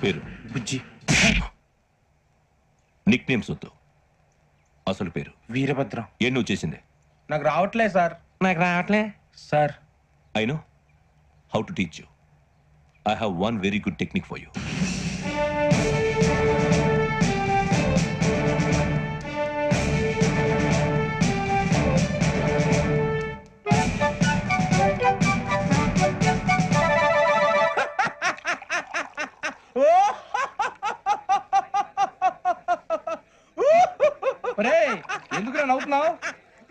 పేరు బుజ్జి. Nick names వద్దు, అసలు పేరు. వీరభద్రం. ఏ నువ్వు చేసిందే? నాకు రావట్లే సార్. నాకు రావట్లే sir. I know how to teach you. I have one very good technique for you. ఎందుకు నవ్వుతున్నావు?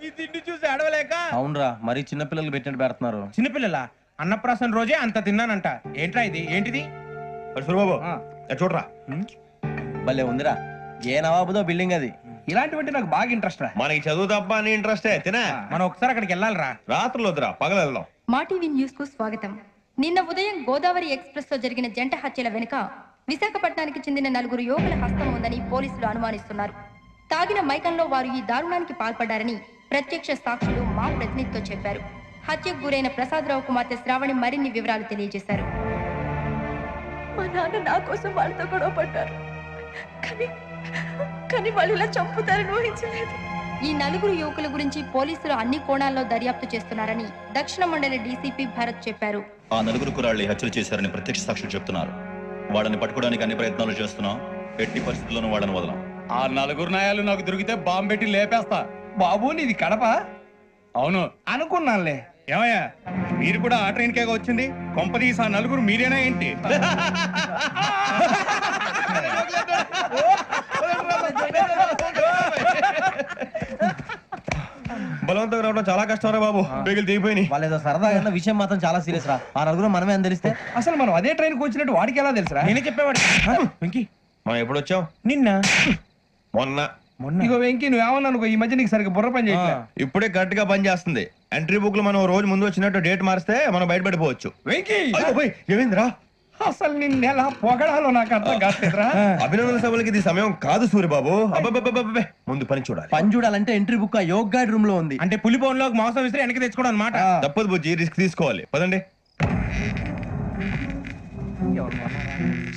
ఈ తిండి చూసి అడవలేక. అవునరా, మరి చిన్నపిల్లలు పెట్టినట్టు పెడుతున్నారు. చిన్నపిల్లల అన్నప్రాసన రోజే అంత తిన్నానంట. ఏంట్రా ఇది? ఏంటిది? బాబు చూడరా, భలే ఉందిరా. ఏ నవాబుదో బిల్డింగ్ అది. ఇలాంటివంటే నాకు బాగా ఇంట్రెస్ట్ రా. మనకి చదువు తప్ప అని ఇంట్రెస్టే తినా. మనం ఒకసారి అక్కడికి వెళ్ళాలిరా. రాత్రులు వద్దురా, పగలు వెళ్దాం. మా టీవీ న్యూస్ కు స్వాగతం. నిన్న ఉదయం గోదావరి ఎక్స్ప్రెస్ తో జరిగిన జంట హత్యల వెనుక విశాఖపట్నానికి చెందిన 4 యువకుల హస్తం ఉందని పోలీసులు అనుమానిస్తున్నారు. తాగిన మైకంలో వారు ఈ దారుణానికి పాల్పడ్డారని ప్రత్యక్ష సాక్షులు మా ప్రతినిధితో చెప్పారు. హత్యకు గురైన ప్రసాదరావు కుమార్తె శ్రావణి మరిన్ని వివరాలు తెలియజేశారు. మా నాన్న నా కోసం వాళ్ళతో గొడవ పడ్డారు, కానీ వాళ్ళు ఇలా చంపుతారని ఊహించలేదు. ఈ 4 యువకుల గురించి పోలీసులు అన్ని కోణాల్లో దర్యాప్తు చేస్తున్నారని దక్షిణ మండలి డీసీపీ భరత్ చెప్పారు. ఆ 4 కుర్రాళ్ళు హత్యలు చేశారని ప్రత్యక్ష సాక్షులు చెప్తున్నారు. వాళ్ళని పట్టుకోవడానికి అన్ని ప్రయత్నాలు చేస్తున్నాం. ఎట్టి పరిస్థితుల్లోనూ వాళ్ళని వదలం. ఆ 4 నాయాలు నాకు దొరికితే బాంబు పెట్టి లేపేస్తా. బాబు నీది కడప? అవును అనుకున్నానులే. ఏమయ్యా, మీరు కూడా ఆ ట్రైన్ కేగా వచ్చింది? కొంపదీసి ఆ 4 మీరేనా ఏంటి? బలవంతంగా రావడం చాలా కష్టం రా బాబు. బేగులు దిగిపోయినాయి. వాళ్ళేదో సరదాగా విషయం మాత్రం చాలా సీరియస్ రా. ఆ 4 మనమే అని తెలిస్తే అసలు మనం అదే ట్రైన్ కి వచ్చినట్టు వాడికి ఎలా తెలుసురా? నేనే చెప్పేవాడు. వెంకీ, మనం ఎప్పుడు వచ్చాం? నిన్న మొన్న. ఇగో వెంకీ, నువ్వేమన్నా ఈ మధ్య నీకు సరిగ్గా బుర్ర పని చేయట్లే. ఇప్పుడే కరెక్ట్ గా పని చేస్తుంది. ఎంట్రీ బుక్ లో మనం రోజు ముందు వచ్చినట్టు డేట్ మారిస్తే మనం బయటపడిపోవచ్చు. వెంకీ, ఏమైందిరా? అసలు నిన్న ఎలా పొగడాలో నాకు అర్థం కాట్లేదురా. అభినందన సభలకి ఇది సమయం కాదు సూర్యబాబు. అబ్బబ్బబ్బబ్బబ్బే, ముందు పని చూడాలి. పని చూడాలంటే ఎంట్రీ బుక్ ఆ యోగ్ గైడ్ రూమ్ లో ఉంది. అంటే పులి బోన్ లోకి మాంసం విసిరి వెనక్కి తెచ్చుకోవడం అనమాట. తప్పదు బుజ్జి, రిస్క్ తీసుకోవాలి. పదండి.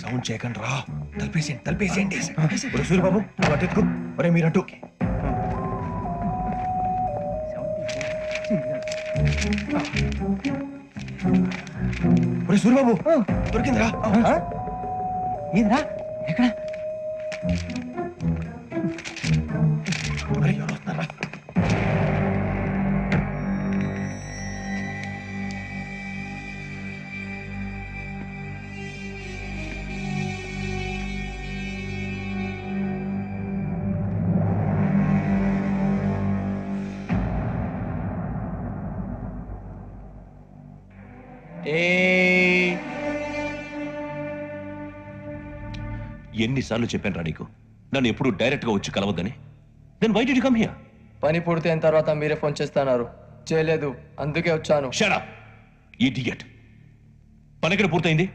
సౌండ్ చేయకండి రా. తలపేసేయండి. సూర్యబాబు నువ్వు అటు ఎత్తుకో. ఒరే మీరు అటు. ఒరే సూర్యబాబు, దొరికిందిరా. ఏంద్రా? ఎక్కడ? ఒరే, ఎవరు వస్తున్నారా? ఎన్నిసార్లు చెప్పాను రా నీకు, నన్ను ఎప్పుడు డైరెక్ట్ గా వచ్చి కలవద్దని. Then why did you come here? పని పూర్తయిన తర్వాత మీరే ఫోన్ చేస్తున్నారు. చేయలేదు, అందుకే వచ్చాను. Shut up idiot. పని ఎక్కడ పూర్తయింది?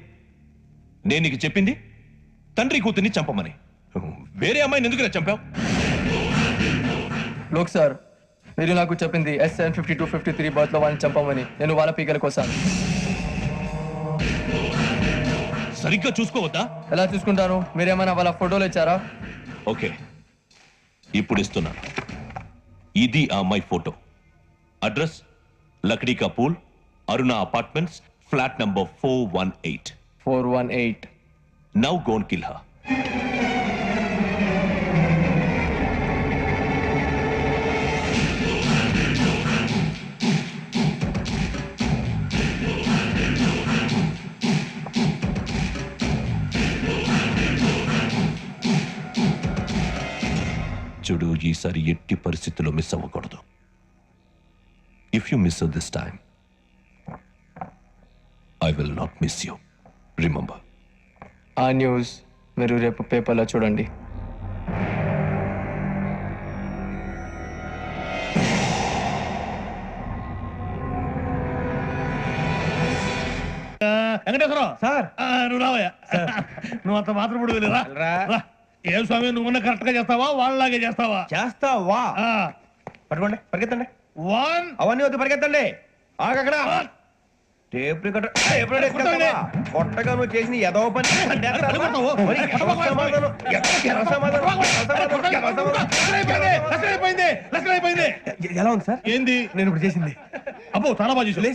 నేను నీకు చెప్పింది తండ్రి కూతుర్ని చంపమని. వేరే అమ్మాయిని ఎందుకు చంపావు? లోక్ సార్, మీరు నాకు చెప్పింది SN5253 బర్త్ లో వాళ్ళని చంపమని. నేను వాళ్ళ పీకల కోసం. సరిగ్గా చూసుకోవద్దా? ఎలా చూసుకుంటాను? మీరేమైనా వాళ్ళ ఫోటోలు ఇచ్చారా? ఓకే, ఇప్పుడు ఇస్తున్నాను. ఇది ఆ అమ్మాయి ఫోటో. అడ్రస్ లక్డీ కా pool, Aruna apartments, flat number 418. 418. Now go and kill her. చూడు, ఈసారి ఎట్టి పరిస్థితుల్లో మిస్ అవ్వకూడదు. If you miss this time, I will not miss you. Remember. ఆ న్యూస్ మీరు రేపు పేపర్లో చూడండి. వెంకటేశ్వరరావు సార్. నువ్వు రావయ్యా. నువ్వు అంత మాత్రం ఇప్పుడు వెళ్ళిరా. ఏ స్వామి, నువ్వున్న కరెక్ట్ గా చేస్తావా వాళ్ళలాగే చేస్తావా? చేస్తావా? పట్టుకోండి, పరిగెత్తండి. 1 అవన్నీ వద్దు, పరిగెత్తండి. ఆగక్కడ. టేప్ రికార్డర్ కొట్టగా నువ్వు చేసిన ఏదో పని మరి ఎవరి సమాధానం? ఎవరి సమాధానం? అయిపోయింది ఎలా ఉంది సార్ ఏంది నేను ఇప్పుడు చేసింది? అబ్బో చాలా బాగా చేసావు.